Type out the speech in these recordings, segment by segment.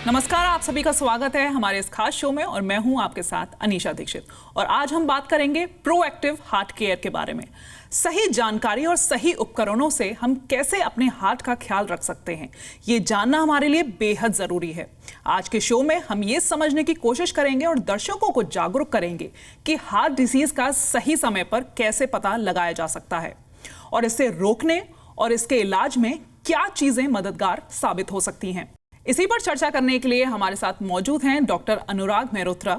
नमस्कार, आप सभी का स्वागत है हमारे इस खास शो में और मैं हूं आपके साथ अनीशा दीक्षित। और आज हम बात करेंगे प्रोएक्टिव हार्ट केयर के बारे में। सही जानकारी और सही उपकरणों से हम कैसे अपने हार्ट का ख्याल रख सकते हैं, ये जानना हमारे लिए बेहद जरूरी है। आज के शो में हम ये समझने की कोशिश करेंगे और दर्शकों को जागरूक करेंगे कि हार्ट डिजीज का सही समय पर कैसे पता लगाया जा सकता है और इसे रोकने और इसके इलाज में क्या चीजें मददगार साबित हो सकती हैं। इसी पर चर्चा करने के लिए हमारे साथ मौजूद हैं doctor Anurag Mehrotra,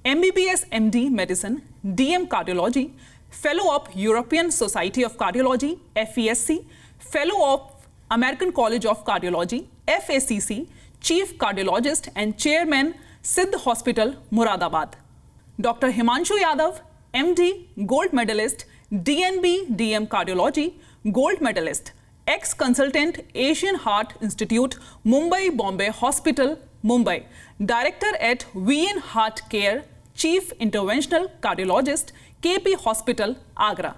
MBBS MD medicine, DM cardiology, fellow of European society of cardiology FESC, fellow of American college of cardiology FACC, chief cardiologist and chairman Siddh hospital Moradabad. Doctor Himanshu Yadav, MD, gold medallist, DNB DM cardiology, gold medallist, ex consultant Asian heart institute Mumbai Bombay hospital Mumbai, director at VN heart care, chief interventional cardiologist KP hospital Agra.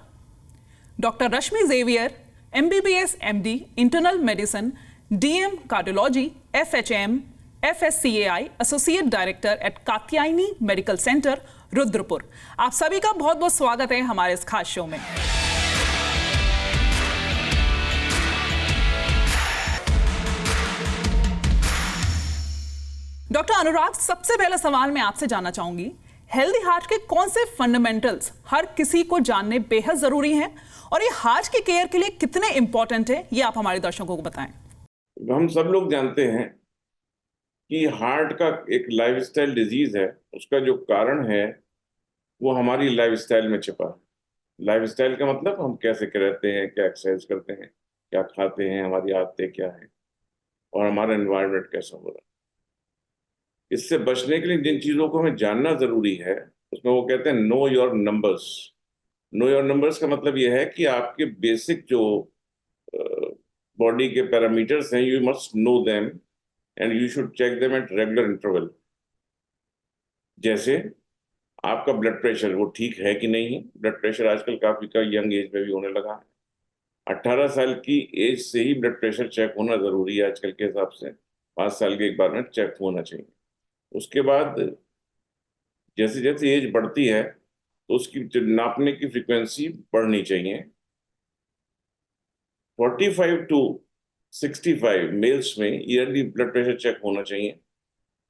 Doctor Rashmi Xavier, MBBS MD internal medicine, DM cardiology FHM FSCAI, associate director at Katyayani medical centre Rudrapur. आप सभी का बहुत बहुत स्वागत है हमारे इस खास शो में। डॉक्टर अनुराग, सबसे पहला सवाल मैं आपसे जानना चाहूंगी, हेल्दी हार्ट के कौन से फंडामेंटल्स हर किसी को जानने बेहद जरूरी हैं और ये हार्ट की केयर के लिए कितने इंपॉर्टेंट है, ये आप हमारे दर्शकों को बताएं। हम सब लोग जानते हैं कि हार्ट का एक लाइफस्टाइल डिजीज है। उसका जो कारण है वो हमारी लाइफस्टाइल में छिपा है। लाइफस्टाइल का मतलब हम कैसे रहते हैं, क्या एक्सरसाइज करते हैं, क्या खाते हैं, हमारी आदतें क्या हैं और हमारा एनवायरनमेंट कैसा हो रहा है। इससे बचने के लिए जिन चीज़ों को हमें जानना ज़रूरी है उसमें वो कहते हैं know your numbers. Know your numbers का मतलब ये है कि आपके बेसिक जो बॉडी के पैरामीटर्स हैं, you must know them and you should check them at regular interval. जैसे आपका ब्लड प्रेशर वो ठीक है कि नहीं है। ब्लड प्रेशर आजकल काफ़ी का यंग एज में भी होने लगा है। 18 साल की एज से ही ब्लड प्रेशर चेक होना ज़रूरी है आजकल के हिसाब से। 5 साल के एक बार में चेक होना चाहिए। उसके बाद जैसे जैसे एज बढ़ती है तो उसकी नापने की फ्रीक्वेंसी बढ़नी चाहिए। 45 टू 65 मेल्स में ईयरली ब्लड प्रेशर चेक होना चाहिए।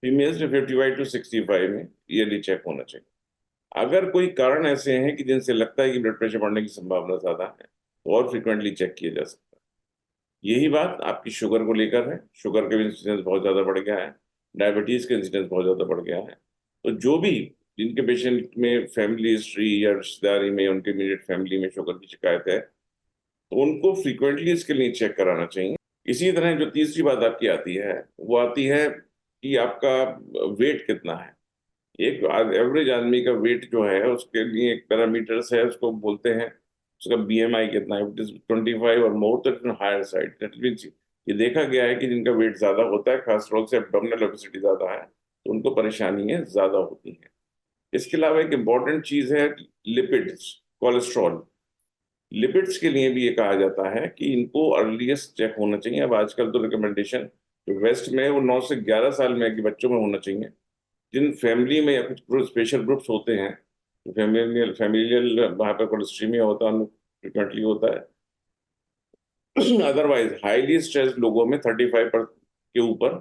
फीमेल्स में 55 टू 65 में ईयरली चेक होना चाहिए। अगर कोई कारण ऐसे हैं कि जिनसे लगता है कि ब्लड प्रेशर बढ़ने की संभावना ज़्यादा है तो और फ्रिक्वेंटली चेक किया जा सकता है। यही बात आपकी शुगर को लेकर है। शुगर का भी इंसिडेंस बहुत ज़्यादा बढ़ गया है। डायबिटीज का इंसिडेंस बहुत ज़्यादा बढ़ गया है। तो जो भी जिनके पेशेंट में फैमिली हिस्ट्री या रिश्तेदारी में उनके इमीडिएट फैमिली में शुगर की शिकायत है तो उनको फ्रीक्वेंटली इसके लिए चेक कराना चाहिए। इसी तरह जो तीसरी बात आपकी आती है वो आती है कि आपका वेट कितना है। एक एवरेज आदमी का वेट जो है उसके लिए एक पैरामीटर्स है, उसको बोलते हैं, उसका BMI कितना है। इट इज 25 और मोर तो हायर साइड। दैट मींस ये देखा गया है कि जिनका वेट ज्यादा होता है, खासतौर से एब्डोमिनल ओबेसिटी ज्यादा है, तो उनको परेशानियां ज्यादा होती हैं। इसके अलावा एक इम्पॉर्टेंट चीज है लिपिड्स, कोलेस्ट्रॉल। लिपिड्स के लिए भी ये कहा जाता है कि इनको अर्लीस्ट चेक होना चाहिए। अब आजकल तो रिकमेंडेशन जो वेस्ट में है वो 9 से 11 साल में कि बच्चों में होना चाहिए। जिन फैमिली में या कुछ स्पेशल ग्रुप्स होते हैं, फैमिलियल वहाँ पर कोलेस्ट्रीमिया होता है, फ्रिक्वेंटली होता है। अदरवाइज हाईली स्ट्रेस लोगों में 35 पर के ऊपर,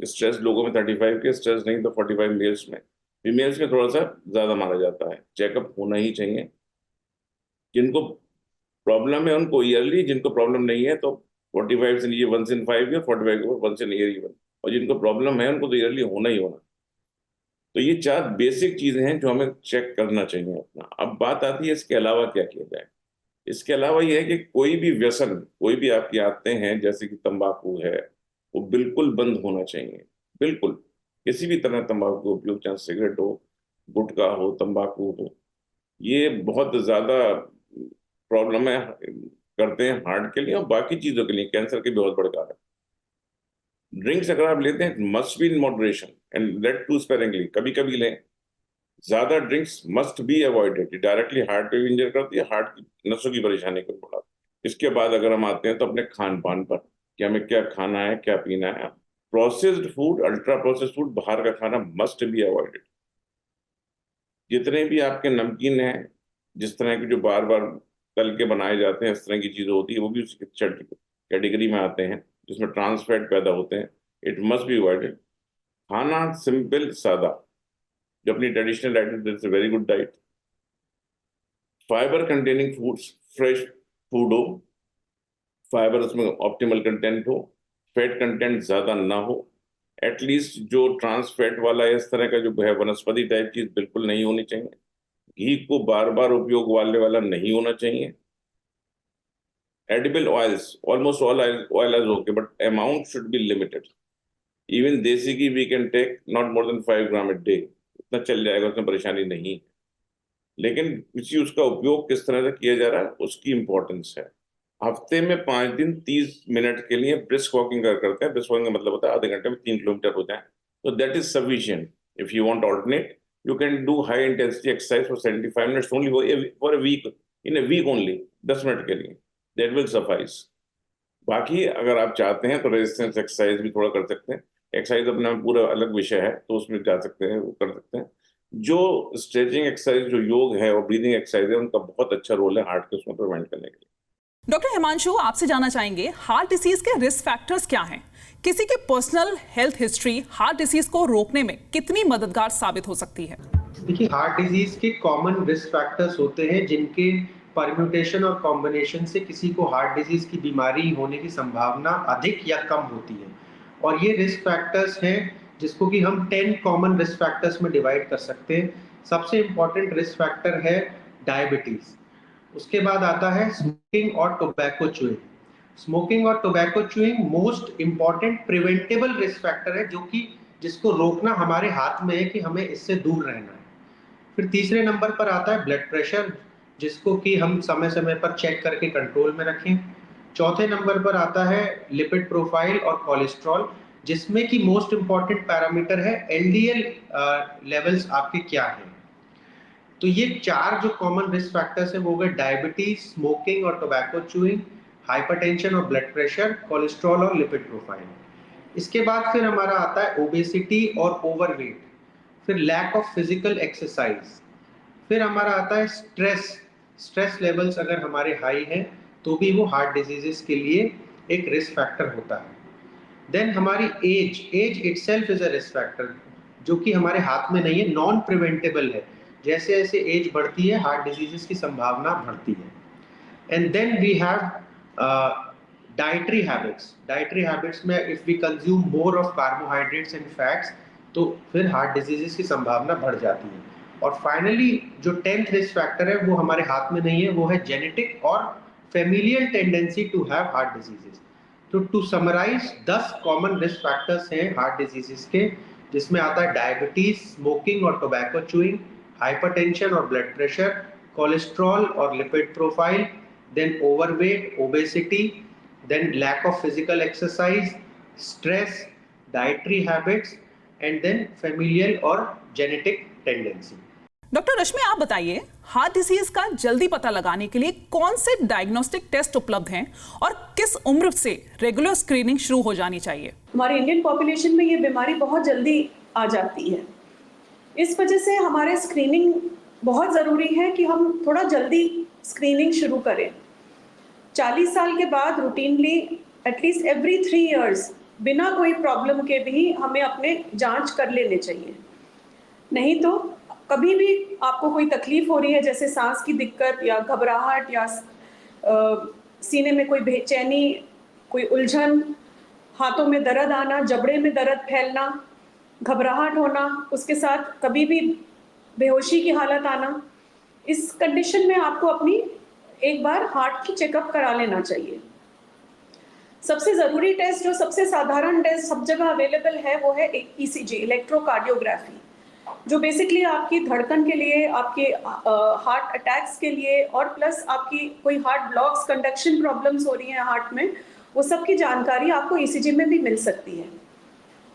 स्ट्रेस लोगों में 35 के, स्ट्रेस नहीं तो 45 मेल्स में। फीमेल्स में थोड़ा सा ज़्यादा माना जाता है। चेकअप होना ही चाहिए। जिनको प्रॉब्लम है उनको ईयरली, जिनको प्रॉब्लम नहीं है तो 45 से नीचे 1 in 5 या 45 के ऊपर 1 से ईयर इवन, और जिनको प्रॉब्लम है उनको तो ईयरली होना ही होना। तो ये 4 बेसिक चीज़ें हैं जो हमें चेक करना चाहिए अपना। अब बात आती है इसके अलावा क्या किया जाए। इसके अलावा ये है कि कोई भी व्यसन, कोई भी आपकी आदतें हैं जैसे कि तंबाकू है, वो बिल्कुल बंद होना चाहिए। बिल्कुल किसी भी तरह तंबाकू का उपयोग, चाहे सिगरेट हो, गुटखा हो, तंबाकू हो, ये बहुत ज़्यादा प्रॉब्लम है करते हैं हार्ट के लिए और बाकी चीज़ों के लिए, कैंसर के बहुत बड़े कारण। ड्रिंक्स अगर आप लेते हैं must be in moderation and that too sparingly, कभी कभी लें। ज्यादा drinks must be avoided. Directly heart पे भी इंजर करती है, हार्ट की नसों की परेशानी को बढ़ाती है। इसके बाद अगर हम आते हैं तो अपने खान पान पर कि हमें क्या खाना है, क्या पीना है। Processed food, ultra processed food, बाहर का खाना मस्ट बी अवॉइडेड। जितने भी आपके नमकीन हैं, जिस तरह के जो बार बार तल के बनाए जाते हैं, इस तरह की चीजें होती है, वो भी उस कैटेगरी में आते हैं जिसमें ट्रांस फैट पैदा होते हैं। It must be avoided. खाना सिंपल सादा, जो अपनी traditional diet, that's a very good diet. Fibre containing foods, fresh food हो, फाइबर उसमें ऑप्टिमल कंटेंट हो, फैट कंटेंट ज्यादा ना हो, एटलीस्ट जो ट्रांस फैट वाला है, इस तरह का जो है वनस्पति टाइप चीज बिल्कुल नहीं होनी चाहिए। घी को बार बार उपयोग वाले वाला नहीं होना चाहिए। Edible oils, almost all oil is okay, but amount should be limited. Even desi ghee we can take not more than 5 gram a day, इतना चल जाएगा, उसमें परेशानी नहीं है। लेकिन किसी उसका उपयोग किस तरह से किया जा रहा है, उसकी इंपॉर्टेंस है। हफ्ते में 5 दिन 30 मिनट के लिए ब्रिस्क वॉकिंग करते हैं। ब्रिस्क वॉकिंग का मतलब होता है आधे घंटे में 3 किलोमीटर हो जाए, तो that is sufficient. If you want alternate, you can do high intensity exercise for 75 minutes only for a week, in a week only, 10 minute के लिए, दैट विल सफाइस। बाकी अगर आप चाहते हैं तो रेजिस्टेंस एक्सरसाइज भी थोड़ा कर सकते हैं। एक्सरसाइज अपना पूरा अलग विषय है, तो उसमें जा सकते हैं, वो कर सकते हैं। जो स्ट्रेचिंग एक्सरसाइज, जो योग है और ब्रीदिंग एक्सरसाइज है, उनका बहुत अच्छा रोल है हार्ट के उसमें प्रिवेंट करने के लिए। डॉक्टर हिमांशु, आपसे जानना चाहेंगे हार्ट डिसीज के रिस्क फैक्टर्स क्या हैं? किसी की personal health history heart disease को रोकने में कितनी मददगार साबित हो सकती है? देखिए, हार्ट डिजीज के कॉमन रिस्क फैक्टर्स होते हैं जिनके परम्यूटेशन और कॉम्बिनेशन से किसी को हार्ट डिजीज की बीमारी होने की संभावना अधिक या कम होती है। और ये रिस्क फैक्टर्स हैं जिसको कि हम 10 कॉमन रिस्क फैक्टर्स में डिवाइड कर सकते हैं। सबसे इम्पॉर्टेंट रिस्क फैक्टर है डायबिटीज। उसके बाद आता है स्मोकिंग और टोबैको च्यूइंग। स्मोकिंग और tobacco chewing most important preventable risk factor है, जो कि जिसको रोकना हमारे हाथ में है कि हमें इससे दूर रहना है। फिर तीसरे नंबर पर आता है ब्लड प्रेशर, जिसको कि हम समय समय पर चेक करके कंट्रोल में रखें। चौथे नंबर पर आता है लिपिड प्रोफाइल और कोलेस्ट्रॉल, जिसमें कि मोस्ट इम्पॉर्टेंट पैरामीटर है एलडीएल लेवल्स आपके क्या हैं। तो ये 4 जो कॉमन रिस्क फैक्टर्स हैं वो गए डायबिटीज, स्मोकिंग और टोबैको च्यूइंग, हाइपरटेंशन और ब्लड प्रेशर, कोलेस्ट्रॉल और लिपिड प्रोफाइल। इसके बाद फिर हमारा आता है ओबेसिटी और ओवरवेट, फिर लैक ऑफ फिजिकल एक्सरसाइज, फिर हमारा आता है स्ट्रेस लेवल्स अगर हमारे हाई हैं तो भी वो हार्ट डिजीजेस के लिए एक रिस्क फैक्टर होता है। देन हमारी age itself is a risk factor, जो कि हमारे हाथ में नहीं है, नॉन प्रिवेंटेबल है। जैसे जैसे एज बढ़ती है हार्ट डिजीजेस की संभावना बढ़ती है। And then we have dietary habits में if we consume more of carbohydrates and fats, तो फिर हार्ट डिजीजेस की संभावना बढ़ जाती है। और फाइनली जो 10th रिस्क फैक्टर है वो हमारे हाथ में नहीं है, वो है जेनेटिक और familial tendency to have heart diseases. तो to summarise 10 common risk factors हैं हार्ट डिजीजेस के, जिसमें आता है डायबिटीज, स्मोकिंग और टोबैको च्यूइंग, हाइपरटेंशन और ब्लड प्रेशर, कोलेस्ट्रॉल और lipid profile, then overweight, obesity, then lack of physical exercise, stress, dietary habits, and then familial or genetic tendency. Doctor Rashmi, आप बताइए हार्ट डिसीज का जल्दी पता लगाने के लिए कौन से डायग्नोस्टिक टेस्ट उपलब्ध हैं और किस उम्र से रेगुलर स्क्रीनिंग शुरू हो जानी चाहिए? हमारे इंडियन पॉपुलेशन में ये बीमारी बहुत जल्दी आ जाती है, इस वजह से हमारे स्क्रीनिंग बहुत ज़रूरी है कि हम थोड़ा जल्दी स्क्रीनिंग शुरू करें। 40 साल के बाद रूटीनली एटलीस्ट एवरी 3 इयर्स बिना कोई प्रॉब्लम के भी हमें अपने जांच कर लेने चाहिए। नहीं तो कभी भी आपको कोई तकलीफ हो रही है, जैसे सांस की दिक्कत या घबराहट या सीने में कोई बेचैनी, कोई उलझन, हाथों में दर्द आना, जबड़े में दर्द फैलना, घबराहट होना, उसके साथ कभी भी बेहोशी की हालत आना, इस कंडीशन में आपको अपनी एक बार हार्ट की चेकअप करा लेना चाहिए। सबसे ज़रूरी टेस्ट, जो सबसे साधारण टेस्ट सब जगह अवेलेबल है, वो है ईसीजी, इलेक्ट्रोकार्डियोग्राफी, जो बेसिकली आपकी धड़कन के लिए, आपके हार्ट अटैक्स के लिए और प्लस आपकी कोई हार्ट ब्लॉक्स, कंडक्शन प्रॉब्लम्स हो रही हैं हार्ट में, वो सब की जानकारी आपको ईसीजी में भी मिल सकती है।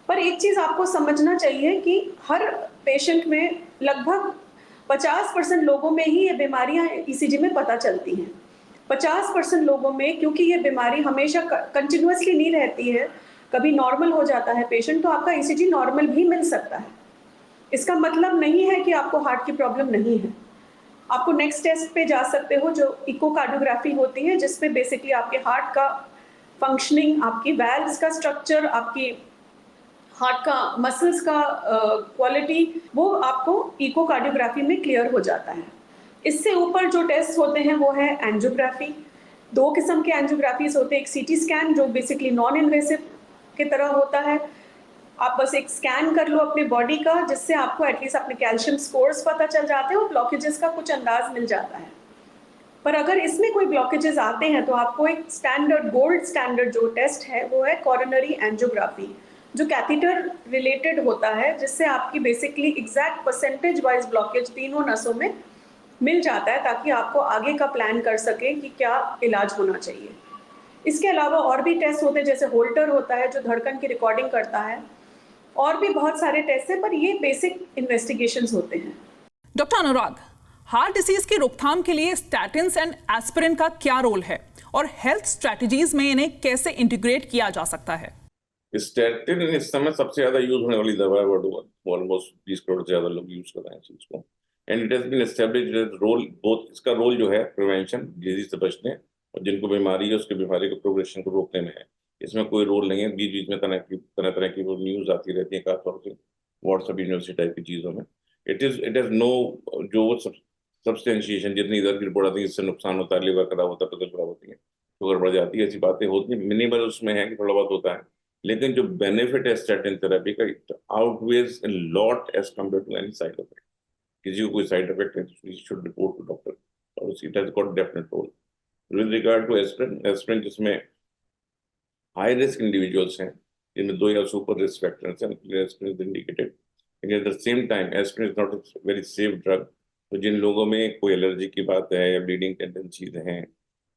पर एक चीज़ आपको समझना चाहिए कि हर पेशेंट में लगभग 50% लोगों में ही ये बीमारियां ईसीजी में पता चलती हैं। 50% लोगों में, क्योंकि ये बीमारी हमेशा कंटिन्यूअसली नहीं रहती है, कभी नॉर्मल हो जाता है पेशेंट, तो आपका ईसीजी नॉर्मल भी मिल सकता है। इसका मतलब नहीं है कि आपको हार्ट की प्रॉब्लम नहीं है। आपको नेक्स्ट टेस्ट पे जा सकते हो जो इकोकार्डियोग्राफी होती है, जिसमें बेसिकली आपके हार्ट का फंक्शनिंग, आपकी वैल्व्स का स्ट्रक्चर, आपकी हार्ट का मसल्स का क्वालिटी, वो आपको इकोकार्डियोग्राफी में क्लियर हो जाता है। इससे ऊपर जो टेस्ट होते हैं वो है एंजियोग्राफी। 2 किस्म के एंजियोग्राफीज होते हैं, एक सीटी स्कैन जो बेसिकली नॉन इन्वेसिव की तरह होता है। आप बस एक स्कैन कर लो अपने बॉडी का, जिससे आपको एटलीस्ट अपने कैल्शियम स्कोर्स पता चल जाते हैं और ब्लॉकेजेस का कुछ अंदाज मिल जाता है। पर अगर इसमें कोई ब्लॉकेजेस आते हैं तो आपको एक स्टैंडर्ड, गोल्ड स्टैंडर्ड जो टेस्ट है वो है कोरोनरी एंजियोग्राफी, जो कैथीटर रिलेटेड होता है, जिससे आपकी basically exact percentage wise blockage तीनों नसों में मिल जाता है, ताकि आपको आगे का प्लान कर सके कि क्या इलाज होना चाहिए। इसके अलावा और भी टेस्ट होते हैं, जैसे होल्टर होता है जो धड़कन की रिकॉर्डिंग करता है, और भी बहुत सारे टेस्ट हैं, पर ये बेसिक इन्वेस्टिगेशंस होते हैं। डॉक्टर अनुराग, हार्ट डिसीज की रोकथाम के लिए स्टैटिन्स एंड एस्पिरिन का क्या रोल है और हेल्थ स्ट्रेटजीज में इन्हें कैसे इंटीग्रेट किया जा सकता है? स्टैटिन इस समय सबसे ज्यादा यूज होने वाली दवा है, ऑलमोस्ट 20 करोड़ से ज्यादा लोग यूज कर रहे हैं इस चीज को। And it has been established role, both इसका रोल जो है प्रिवेंशन, डिजीज से बचने, और जिनको बीमारी है उसके बीमारी को प्रोग्रेशन को रोकने में है। इसमें कोई रोल नहीं है। बीच बीच में तरह तरह की वो न्यूज आती रहती है, खासतौर से व्हाट्सएप यूनिवर्सिटी टाइप की चीजों में। इट हैज नो जो सब्सटेंशिएशन, जितनी इधर की रिपोर्ट आती है इससे नुकसान होता है, लिवर खराब होता है, पता खराब होती है, शुगर बढ़ जाती है, ऐसी बातें होती हैं। मिनिमल उसमें है कि थोड़ा बहुत होता है, लेकिन जो बेनिफिट है स्टैटिन थेरेपी का, it outweighs in lot as compare to any side effect. किसी को कोई साइड इफेक्ट है तो शुड रिपोर्ट टू डॉक्टर, और it has got definite role. With regard to aspirin जिसमें हाई रिस्क इंडिविजुअल्स हैं, जिनमें 2 या सुपर रिस्क फैक्टर्स हैं, एस्पिरिन इज इंडिकेटेड। लेकिन at the same time aspirin is not a very safe drug. तो जिन लोगों में कोई एलर्जी की बात है या ब्लीडिंग टेंडेंसीज हैं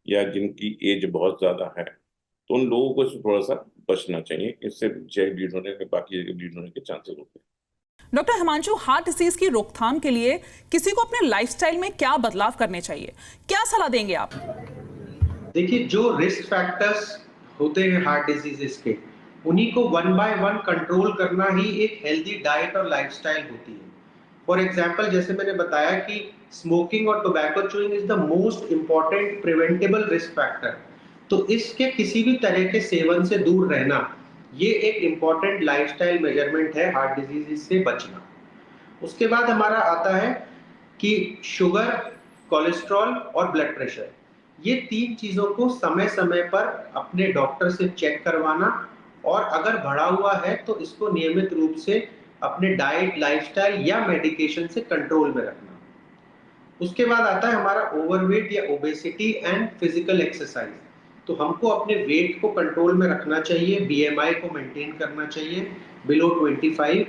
या जिनकी एज बहुत ज़्यादा है, तो उन लोगों को इससे थोड़ा सा बचना चाहिए। इससे चाहे ब्लीड होने के, बाकी जगह ब्लीड होने के चांसेस होते हैं। डॉक्टर हिमांशु, हार्ट डिसीज की रोकथाम के लिए किसी को अपने लाइफस्टाइल में क्या बदलाव करने चाहिए, क्या सलाह देंगे आप? देखिए, जो रिस्क फैक्टर्स होते हैं हार्ट डिजीजेस के, उन्हीं को 1 बाय 1 कंट्रोल करना ही एक हेल्दी डाइट और लाइफस्टाइल होती है। फॉर एग्जांपल, जैसे मैंने बताया कि स्मोकिंग और tobacco chewing is the most important preventable risk factor, तो इसके किसी भी तरह के सेवन से दूर रहना, ये एक इंपॉर्टेंट लाइफस्टाइल मेजरमेंट है हार्ट डिजीज से बचना। उसके बाद हमारा आता है कि शुगर, कोलेस्ट्रॉल और ब्लड प्रेशर, ये 3 चीजों को समय समय पर अपने डॉक्टर से चेक करवाना, और अगर बढ़ा हुआ है तो इसको नियमित रूप से अपने डाइट, लाइफस्टाइल या मेडिकेशन से कंट्रोल में रखना। उसके बाद आता है हमारा ओवरवेट या ओबेसिटी एंड फिजिकल एक्सरसाइज। तो हमको अपने वेट को कंट्रोल में रखना चाहिए, बीएमआई को मेंटेन करना चाहिए बिलो 25,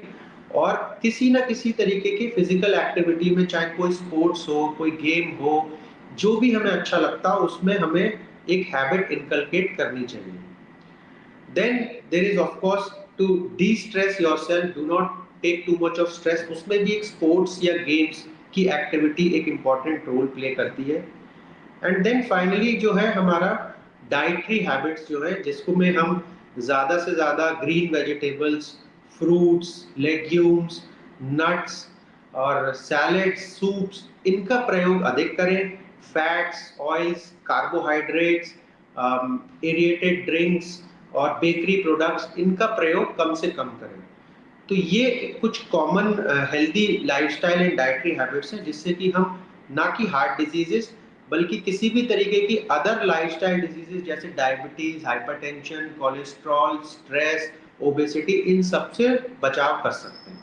और किसी ना किसी तरीके की फिजिकल एक्टिविटी में, चाहे कोई स्पोर्ट्स हो, कोई गेम हो, जो भी हमें अच्छा लगता हो उसमें हमें एक हैबिट इनकलकेट करनी चाहिए। Then there is of course to de-stress yourself, do not take too much of stress। उसमें भी एक स्पोर्ट्स या गेम्स की एक्टिविटी एक इम्पॉर्टेंट रोल प्ले करती है। एंड देन फाइनली जो है हमारा डाइटरी हैबिट्स जो है, जिसको में हम ज़्यादा से ज़्यादा green vegetables, fruits, legumes, nuts और सैलेड्स, सूप्स, इनका प्रयोग अधिक करें। Fats, oils, carbohydrates, aerated drinks और बेकरी प्रोडक्ट्स, इनका प्रयोग कम से कम करें। तो ये कुछ common healthy lifestyle and dietary habits हैं, जिससे कि हम ना कि हार्ट डिजीजेस बल्कि किसी भी तरीके की अदर लाइफस्टाइल डिजीजेस जैसे diabetes, hypertension, cholesterol, stress, obesity, इन सब से बचाव कर सकते हैं।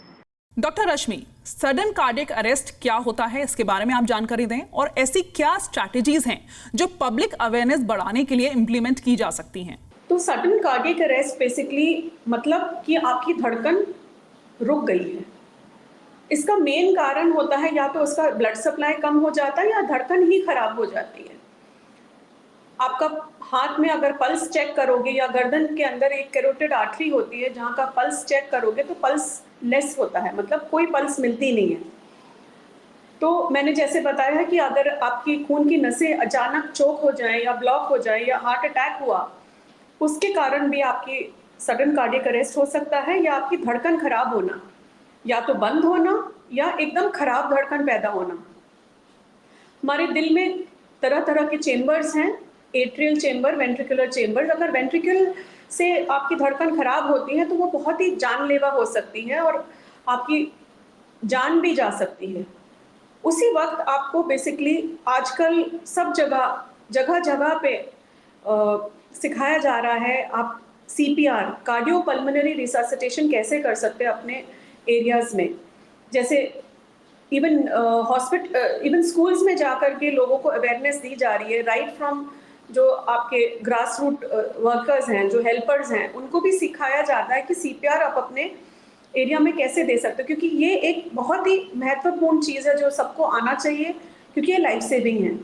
Doctor Rashmi, sudden cardiac arrest क्या होता है, इसके बारे में आप जानकारी दें, और ऐसी क्या स्ट्रैटेजीज हैं जो पब्लिक अवेयरनेस बढ़ाने के लिए इंप्लीमेंट की जा सकती हैं? तो सडन कार्डियक अरेस्ट बेसिकली मतलब कि आपकी धड़कन रुक गई है। इसका मेन कारण होता है या तो उसका ब्लड सप्लाई कम हो जाता है या धड़कन ही खराब हो जाती है। आपका हाथ में अगर पल्स चेक करोगे, या गर्दन के अंदर एक कैरोटिड आर्टरी होती है जहाँ का पल्स चेक करोगे, तो पल्स लेस होता है, मतलब कोई पल्स मिलती नहीं है। तो मैंने जैसे बताया है कि अगर आपकी खून की नसें अचानक चोक हो जाएं या ब्लॉक हो जाएं या हार्ट अटैक हुआ, उसके कारण भी आपकी सडन कार्डियक अरेस्ट हो सकता है, या आपकी धड़कन खराब होना, या तो बंद होना या एकदम खराब धड़कन पैदा होना। हमारे दिल में तरह तरह के चेम्बर्स हैं, एट्रियल चेम्बर, वेंट्रिकुलर चेम्बर। अगर वेंट्रिकल से आपकी धड़कन खराब होती है तो वो बहुत ही जानलेवा हो सकती है और आपकी जान भी जा सकती है। उसी वक्त आपको बेसिकली आजकल सब जगह जगह पे सिखाया जा रहा है, आप CPR, कार्डियोपल्मोनरी रिससिटेशन कैसे कर सकते हैं अपने एरियाज में। जैसे इवन स्कूल्स में जाकर के लोगों को अवेयरनेस दी जा रही है, राइट फ्रॉम जो आपके ग्रास रूट वर्कर्स हैं, जो हेल्पर्स हैं, उनको भी सिखाया जाता है कि CPR आप अपने एरिया में कैसे दे सकते हो, क्योंकि ये एक बहुत ही महत्वपूर्ण चीज़ है जो सबको आना चाहिए, क्योंकि ये लाइफ सेविंग है।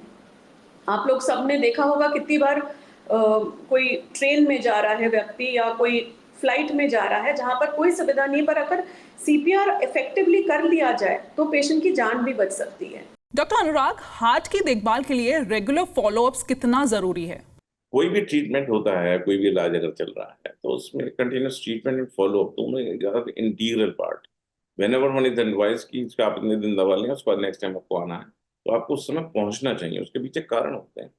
आप लोग सब ने देखा होगा कितनी बार कोई ट्रेन में जा रहा है व्यक्ति या कोई फ्लाइट में जा रहा है जहाँ पर कोई सुविधा नहीं, पर अगर CPR इफेक्टिवली कर लिया जाए तो पेशेंट की जान भी बच सकती है। डॉक्टर अनुराग, हार्ट की देखभाल के लिए रेगुलर फॉलोअप्स कितना जरूरी है? कोई भी ट्रीटमेंट होता है, कोई भी इलाज अगर चल रहा है तो उसमें कंटिन्यूस ट्रीटमेंट एंड फॉलोअप दोनों integral part. Whenever one is advice कि इसका आप इतने दिन दवा लें, उसके बाद नेक्स्ट टाइम आपको आना है, तो आपको उस समय पहुंचना चाहिए। उसके पीछे कारण होते हैं।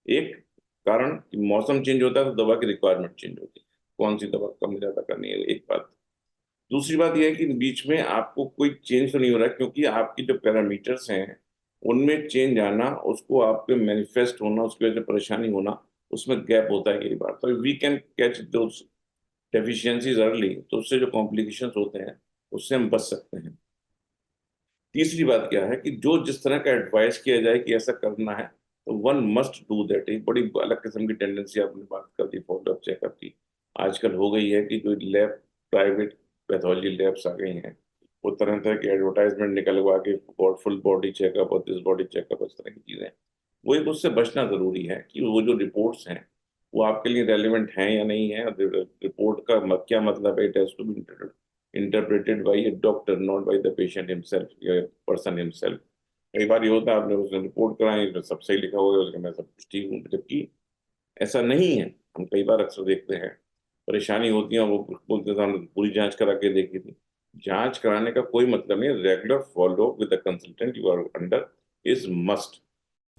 एक कारण कि मौसम चेंज होता है तो दवा की रिक्वायरमेंट चेंज होती है, कौन सी दवा कम ज़्यादा करनी है, एक बात। दूसरी बात यह है कि बीच में आपको कोई चेंज तो नहीं हो रहा है, क्योंकि आपकी जो पैरामीटर्स हैं उनमें चेंज आना, उसको आपके मैनिफेस्ट होना, उसकी वजह से परेशानी होना, उसमें गैप होता है कई बार। तो we can catch those deficiencies early, तो उससे जो कॉम्प्लिकेशंस होते हैं उससे हम बच सकते हैं। तीसरी बात क्या है कि जो जिस तरह का एडवाइस किया जाए कि ऐसा करना है तो वन मस्ट डू दैट। एक बड़ी अलग किस्म की टेंडेंसी आपने बात कर दी फॉलोअप चेकअप की, आजकल हो गई है कि जो लैब, प्राइवेट पैथोलॉजी लैब्स आ गई हैं, वो तरह तरह की एडवर्टाइजमेंट निकलवा के फुल बॉडी चेकअप और दिस बॉडी चेकअप, इस तरह की चीज़ें। वो एक उससे बचना ज़रूरी है कि वो जो रिपोर्ट्स हैं वो आपके लिए रेलिवेंट हैं या नहीं है। रिपोर्ट का क्या मतलब है, it has to be interpreted by a doctor, not by the patient himself या पर्सन हिमसेल्फ। कई बार ये होता है आपने उसने रिपोर्ट कराई, उसमें सब सही लिखा हुआ है, उसके मैं सब कुछ ठीक हूँ, जबकि ऐसा नहीं है। हम कई बार अक्सर देखते हैं परेशानी होती है, वो बोलते हैं हमने पूरी जांच करा के देखी थी। जांच कराने का कोई मतलब नहीं, regular follow with the consultant you are under is must.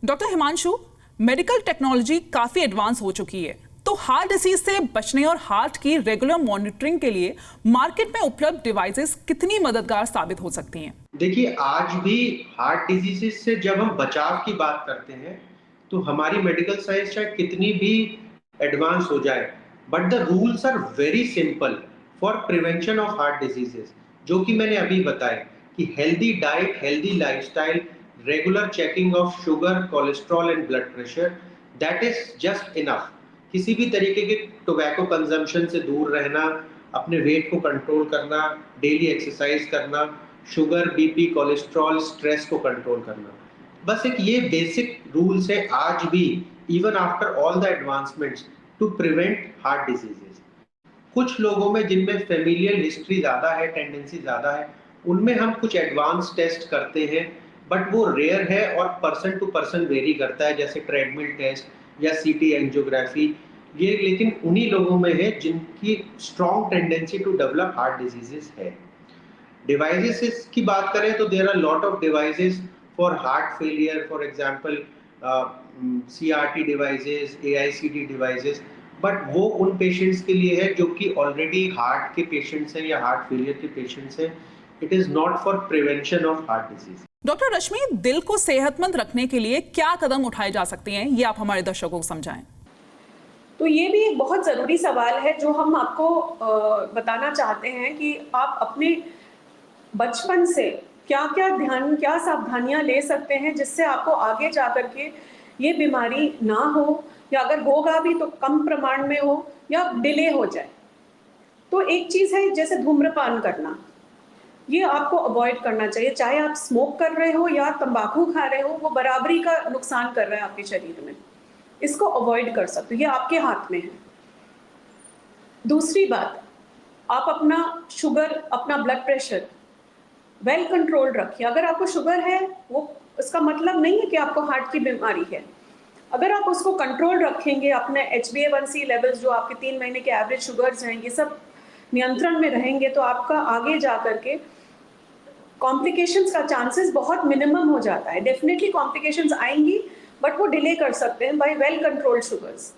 Doctor Himanshu, medical technology काफी एडवांस हो चुकी है, तो हार्ट डिसीज से बचने और हार्ट की रेगुलर मॉनिटरिंग के लिए मार्केट में उपलब्ध डिवाइसेस कितनी मददगार साबित हो सकती हैं? देखिए, आज भी हार्ट डिजीजेस से जब हम बचाव की बात करते हैं तो हमारी मेडिकल साइंस चाहे कितनी भी एडवांस हो जाए, but the rules are very simple for prevention of heart diseases, जो कि मैंने अभी बताया कि healthy diet, healthy lifestyle, regular checking of sugar, cholesterol and blood pressure, that is just enough. किसी भी तरीके के टोबैको कंजम्पशन से दूर रहना, अपने वेट को कंट्रोल करना, डेली एक्सरसाइज करना, शुगर, बीपी, कोलेस्ट्रॉल, स्ट्रेस को कंट्रोल करना, बस एक ये बेसिक रूल्स है आज भी, even after all the advancements, to prevent heart diseases. कुछ लोगों में जिनमें फेमिलियल हिस्ट्री ज़्यादा है, टेंडेंसी ज़्यादा है, उनमें हम कुछ एडवांस टेस्ट करते हैं, बट वो रेयर है और पर्सन टू पर्सन वेरी करता है, जैसे ट्रेडमिल टेस्ट या CT एंजियोग्राफी। ये लेकिन उन्हीं लोगों में है जिनकी strong tendency to develop heart diseases है। डिवाइसेस की बात करें तो there are lot of devices for heart failure, for example CRT devices, AICD devices, but वो उन पेशेंट्स के लिए है जो कि ऑलरेडी हार्ट के पेशेंट्स हैं या हार्ट फेलियर के पेशेंट्स हैं। It is not for prevention of heart disease. Doctor Rashmi, दिल को सेहतमंद रखने के लिए क्या कदम उठाए जा सकते हैं, ये आप हमारे दर्शकों को समझाएं। तो ये भी एक बहुत ज़रूरी सवाल है जो हम आपको बताना चाहते हैं कि आप अपने बचपन से क्या क्या सावधानियां ले सकते हैं जिससे आपको आगे जा करके ये बीमारी ना हो, या अगर होगा भी तो कम प्रमाण में हो या डिले हो जाए। तो एक चीज़ है जैसे धूम्रपान करना, ये आपको अवॉइड करना चाहिए। चाहे आप स्मोक कर रहे हो या तंबाकू खा रहे हो, वो बराबरी का नुकसान कर रहा है आपके शरीर में, इसको अवॉइड कर सकते हो, ये आपके हाथ में है। दूसरी बात, आप अपना शुगर, अपना ब्लड प्रेशर वेल कंट्रोल रखिए। अगर आपको शुगर है, वो इसका मतलब नहीं है कि आपको हार्ट की बीमारी है। अगर आप उसको कंट्रोल रखेंगे, अपने HbA1c लेवल्स जो आपके 3 महीने के एवरेज शुगर्स हैं, ये सब नियंत्रण में रहेंगे, तो आपका आगे जा करके कॉम्प्लिकेशंस का चांसेस बहुत मिनिमम हो जाता है। डेफिनेटली कॉम्प्लिकेशंस आएंगी, बट वो डिले कर सकते हैं बाय वेल कंट्रोल्ड शुगर्स।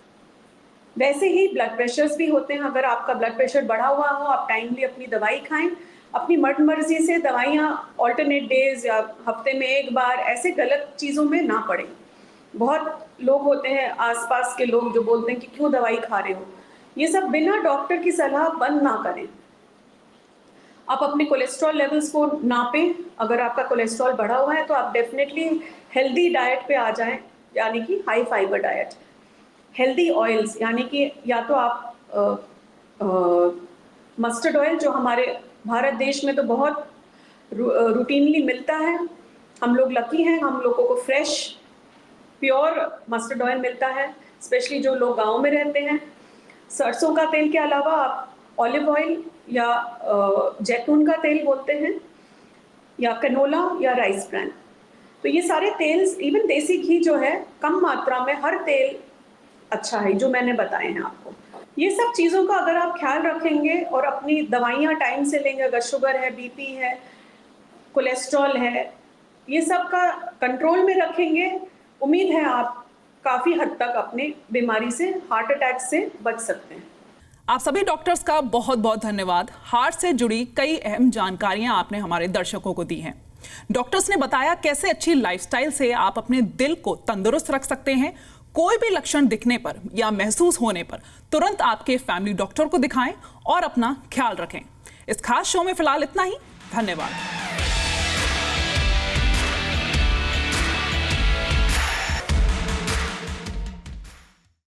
वैसे ही ब्लड प्रेशर्स भी होते हैं। अगर आपका ब्लड प्रेशर बढ़ा हुआ हो, आप टाइमली अपनी दवाई खाएं। अपनी मर्जी से दवाइयाँ ऑल्टरनेट डेज या हफ्ते में एक बार ऐसे गलत चीज़ों में ना पड़ें। बहुत लोग होते हैं आसपास के लोग जो बोलते हैं कि क्यों दवाई खा रहे हो। ये सब बिना डॉक्टर की सलाह बंद ना करें। आप अपने कोलेस्ट्रॉल लेवल्स को नापें। अगर आपका कोलेस्ट्रॉल बढ़ा हुआ है तो आप डेफिनेटली हेल्दी डाइट पे आ जाएं, यानी कि high fibre diet. Healthy oils, यानी कि या तो आप मस्टर्ड ऑयल, जो हमारे भारत देश में तो बहुत रूटीनली मिलता है। हम लोग लकी हैं, हम लोगों को फ्रेश प्योर मस्टर्ड ऑयल मिलता है, स्पेशली जो लोग गाँव में रहते हैं। सरसों का तेल के अलावा आप ऑलिव ऑयल या जैतून का तेल बोलते हैं, या कनोला या राइस ब्रैन। तो ये सारे तेल्स, इवन देसी घी जो है, कम मात्रा में हर तेल अच्छा है जो मैंने बताए हैं आपको। ये सब चीज़ों का अगर आप ख्याल रखेंगे और अपनी दवाइयाँ टाइम से लेंगे, अगर शुगर है, बीपी है, कोलेस्ट्रॉल है, ये सब का कंट्रोल में रखेंगे, उम्मीद है आप काफ़ी हद तक अपनी बीमारी से, हार्ट अटैक से बच सकते हैं। आप सभी डॉक्टर्स का बहुत बहुत धन्यवाद। हार्ट से जुड़ी कई अहम जानकारियां आपने हमारे दर्शकों को दी हैं। डॉक्टर्स ने बताया कैसे अच्छी लाइफस्टाइल से आप अपने दिल को तंदुरुस्त रख सकते हैं। कोई भी लक्षण दिखने पर या महसूस होने पर तुरंत आपके फैमिली डॉक्टर को दिखाएं और अपना ख्याल रखें। इस खास शो में फिलहाल इतना ही। धन्यवाद।